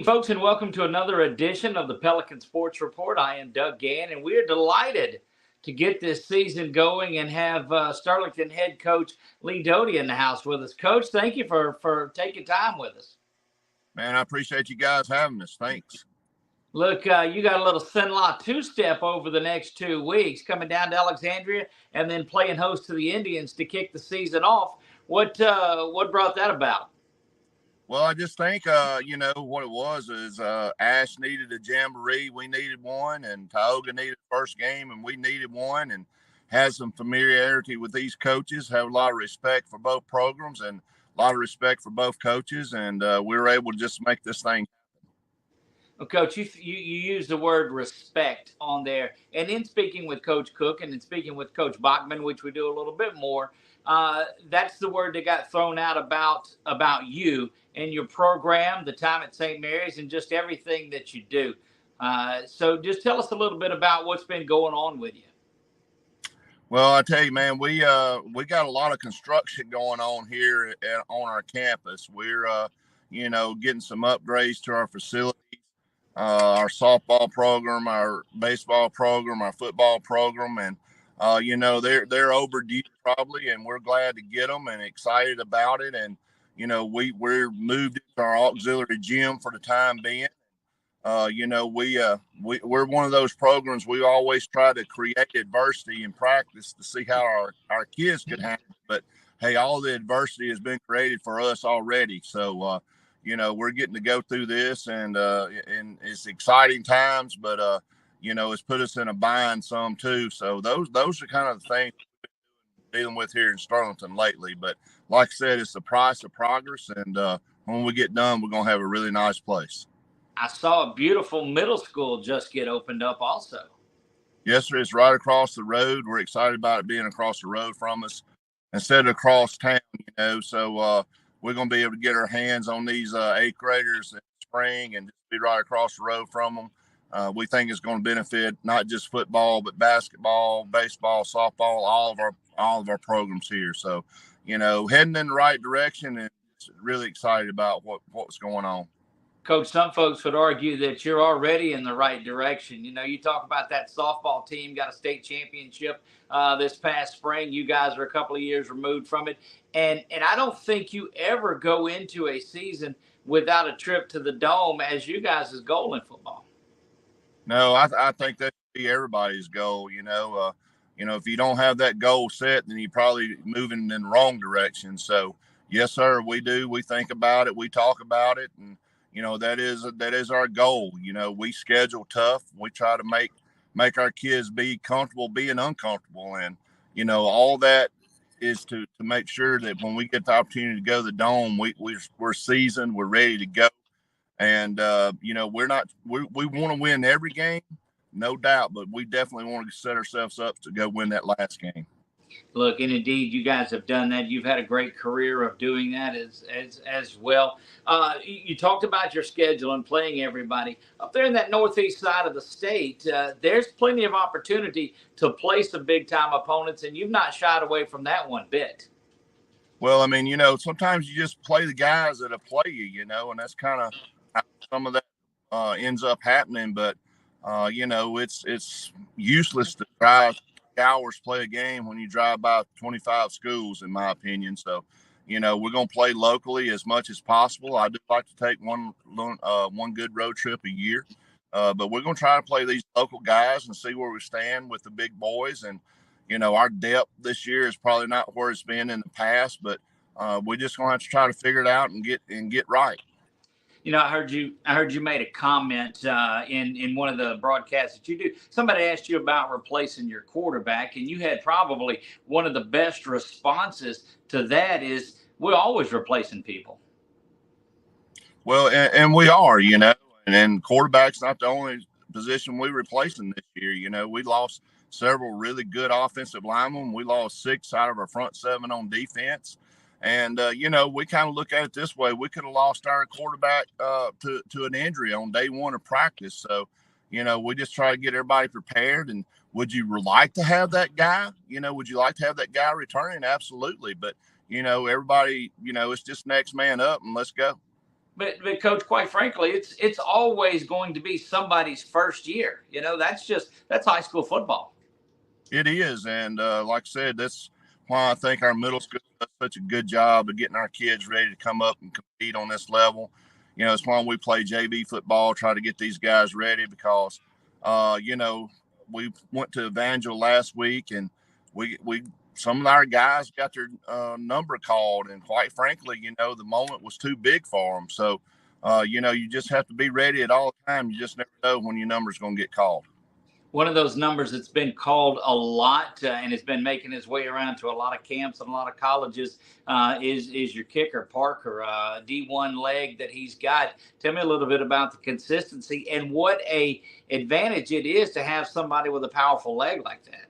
folks, and welcome to another edition of the Pelican Sports Report. I am Doug Gann, and we're delighted to get this season going and have Sterlington head coach Lee Doty in the house with us. Coach, thank you for taking time with us. Man, I appreciate you guys having us. Thanks. Look, you got a little Sinlaw two-step over the next 2 weeks, coming down to Alexandria and then playing host to the Indians to kick the season off. What brought that about? Well, I just think, what it was is Ash needed a jamboree. We needed one, and Tioga needed first game, and we needed one, and had some familiarity with these coaches, have a lot of respect for both programs and a lot of respect for both coaches, and we were able to just make this thing happen. Well, Coach, you used the word respect on there. And in speaking with Coach Cook and in speaking with Coach Bachman, which we do a little bit more, that's the word that got thrown out about you and your program, the time at St. Mary's, and just everything that you do. So just tell us a little bit about what's been going on with you. Well, I tell you, man, we got a lot of construction going on here on our campus. We're, getting some upgrades to our facilities. Our softball program, our baseball program, our football program, and they're overdue probably, and we're glad to get them and excited about it. And we're moved into our auxiliary gym for the time being. We're one of those programs. We always try to create adversity in practice to see how our kids could handle it. But hey, all the adversity has been created for us already. So we're getting to go through this, and it's exciting times, but it's put us in a bind some too. So those are kind of the things we're dealing with here in Sterlington lately. But like I said, it's the price of progress, and when we get done, we're gonna have a really nice place. I saw a beautiful middle school just get opened up also. Yes, sir. It's right across the road. We're excited about it being across the road from us instead of across town, So we're going to be able to get our hands on these 8th graders in spring and just be right across the road from them. We think it's going to benefit not just football, but basketball, baseball, softball, all of our programs here. So, heading in the right direction, and really excited about what's going on. Coach, some folks would argue that you're already in the right direction. You talk about that softball team got a state championship this past spring. You guys are a couple of years removed from it. And I don't think you ever go into a season without a trip to the Dome as you guys' goal in football. No, I think that should be everybody's goal. If you don't have that goal set, then you're probably moving in the wrong direction. So, yes, sir, we do. We think about it. We talk about it. And that is our goal. We schedule tough. We try to make our kids be comfortable being uncomfortable. And, all that is to make sure that when we get the opportunity to go to the Dome, we're seasoned, we're ready to go. And, we want to win every game, no doubt, but we definitely want to set ourselves up to go win that last game. Look, and indeed, you guys have done that. You've had a great career of doing that as well. You talked about your schedule and playing everybody. Up there in that northeast side of the state, there's plenty of opportunity to play some big-time opponents, and you've not shied away from that one bit. Well, I mean, sometimes you just play the guys that play you, and that's kind of how some of that ends up happening. But, it's useless to try hours play a game when you drive by 25 schools, in my opinion. So, we're going to play locally as much as possible. I do like to take one good road trip a year, but we're going to try to play these local guys and see where we stand with the big boys. And, our depth this year is probably not where it's been in the past, but we're just going to have to try to figure it out and get right. I heard you made a comment in one of the broadcasts that you do. Somebody asked you about replacing your quarterback, and you had probably one of the best responses to that is, we're always replacing people. Well, and we are, and quarterback's not the only position we're replacing this year. We lost several really good offensive linemen. We lost 6 out of our front 7 on defense. And, we kind of look at it this way. We could have lost our quarterback to an injury on day 1 of practice. So, we just try to get everybody prepared. And would you like to have that guy? Would you like to have that guy returning? Absolutely. But, everybody, it's just next man up and let's go. But coach, quite frankly, it's always going to be somebody's first year. That's high school football. It is, and like I said, that's why I think our middle school does such a good job of getting our kids ready to come up and compete on this level. It's why we play JV football, try to get these guys ready because, we went to Evangel last week, and we some of our guys got their number called, and quite frankly, the moment was too big for them. So, you just have to be ready at all times. You just never know when your number's going to get called. One of those numbers that's been called a lot and has been making his way around to a lot of camps and a lot of colleges is your kicker, Parker, D1 leg that he's got. Tell me a little bit about the consistency and what a advantage it is to have somebody with a powerful leg like that.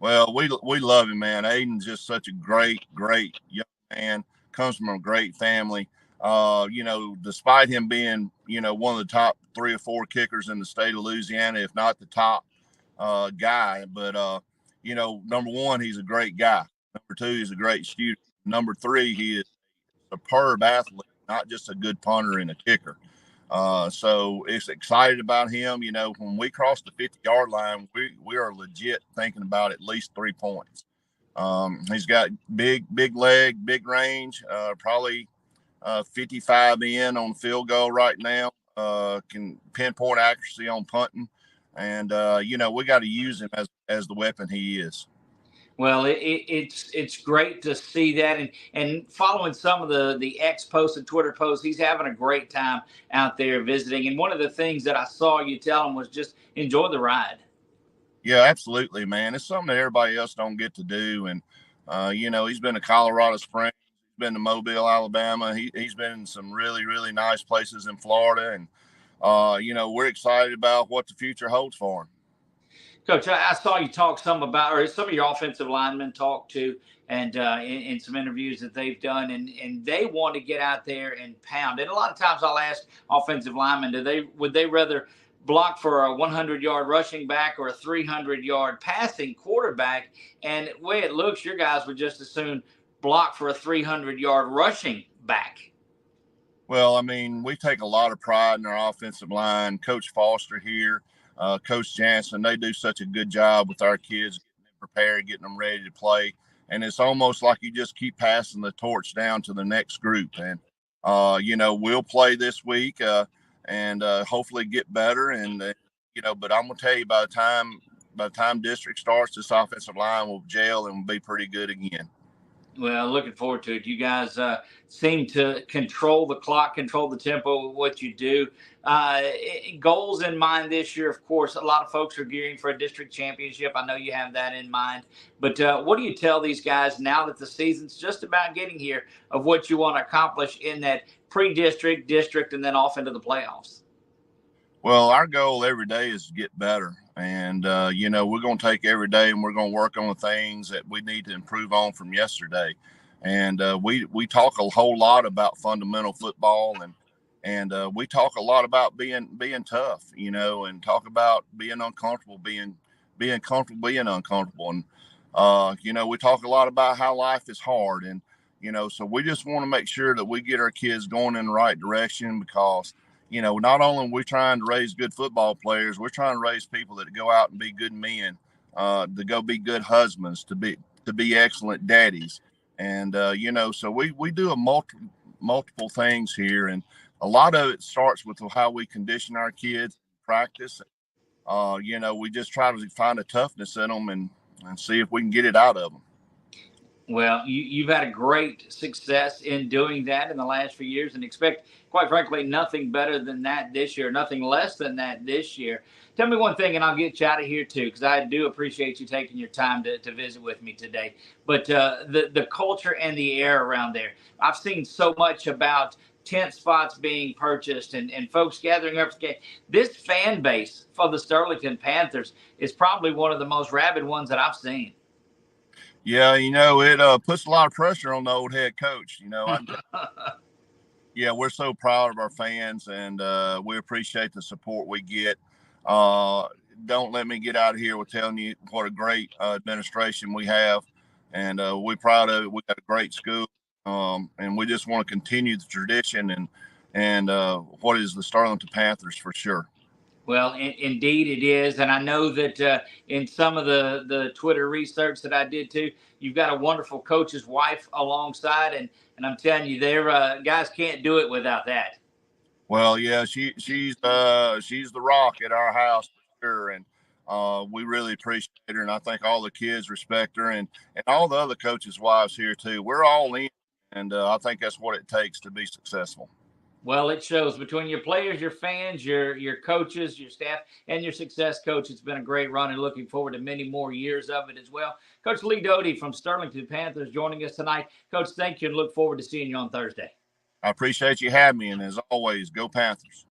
Well, we love him, man. Aiden's just such a great young man. Comes from a great family. Despite him being, one of the top 3 or 4 kickers in the state of Louisiana, if not the top guy. But, number one, he's a great guy. Number 2, he's a great shooter. Number 3, he is a superb athlete, not just a good punter and a kicker. So it's excited about him. When we cross the 50-yard line, we are legit thinking about at least 3 points. He's got big leg, big range, probably 55 in on field goal right now, can pinpoint accuracy on punting. And, we got to use him as the weapon he is. Well, it's great to see that, and following some of the X posts and Twitter posts, he's having a great time out there visiting. And one of the things that I saw you tell him was just enjoy the ride. Yeah, absolutely, man. It's something that everybody else don't get to do. And he's been to Colorado Springs, he's been to Mobile, Alabama. He's been in some really, really nice places in Florida, and we're excited about what the future holds for him. Coach, I saw you talk some about, or some of your offensive linemen talk to, and in some interviews that they've done, and they want to get out there and pound. And a lot of times I'll ask offensive linemen, would they rather block for a 100-yard rushing back or a 300-yard passing quarterback? And the way it looks, your guys would just as soon block for a 300-yard rushing back. Well, I mean, we take a lot of pride in our offensive line. Coach Foster here, Coach Jansen, they do such a good job with our kids, getting them prepared, getting them ready to play. And it's almost like you just keep passing the torch down to the next group. And, we'll play this week and hopefully get better. And, but I'm going to tell you, by the time district starts, this offensive line will gel and will be pretty good again. Well, looking forward to it. You guys seem to control the clock, control the tempo of what you do. Goals in mind this year, of course, a lot of folks are gearing for a district championship. I know you have that in mind. But what do you tell these guys now that the season's just about getting here of what you want to accomplish in that pre-district, district, and then off into the playoffs? Well, our goal every day is to get better. And, we're going to take every day and we're going to work on the things that we need to improve on from yesterday. And we talk a whole lot about fundamental football, and we talk a lot about being tough, and talk about being uncomfortable, being comfortable, being uncomfortable. And, we talk a lot about how life is hard. And, so we just want to make sure that we get our kids going in the right direction because not only are we trying to raise good football players, we're trying to raise people that go out and be good men, to go be good husbands, to be excellent daddies. And, so we do multiple things here. And a lot of it starts with how we condition our kids in practice. We just try to find a toughness in them and see if we can get it out of them. Well, you've had a great success in doing that in the last few years and expect, quite frankly, nothing better than that this year, nothing less than that this year. Tell me one thing, and I'll get you out of here too, because I do appreciate you taking your time to visit with me today. But the culture and the air around there, I've seen so much about tent spots being purchased and folks gathering up. This fan base for the Sterlington Panthers is probably one of the most rabid ones that I've seen. Yeah, it puts a lot of pressure on the old head coach. Yeah, we're so proud of our fans, and we appreciate the support we get. Don't let me get out of here with telling you what a great administration we have, and we're proud of it. We got a great school, and we just want to continue the tradition and what is the Sterlington Panthers for sure. Well, indeed it is, and I know that in some of the Twitter research that I did too, you've got a wonderful coach's wife alongside, and I'm telling you, their guys can't do it without that. Well, yeah, she's the rock at our house for sure, and we really appreciate her, and I think all the kids respect her, and all the other coaches' wives here too. We're all in, and I think that's what it takes to be successful. Well, it shows between your players, your fans, your coaches, your staff, and your success coach. It's been a great run, and looking forward to many more years of it as well. Coach Lee Doty from Sterlington Panthers joining us tonight. Coach, thank you, and look forward to seeing you on Thursday. I appreciate you having me, and as always, go Panthers.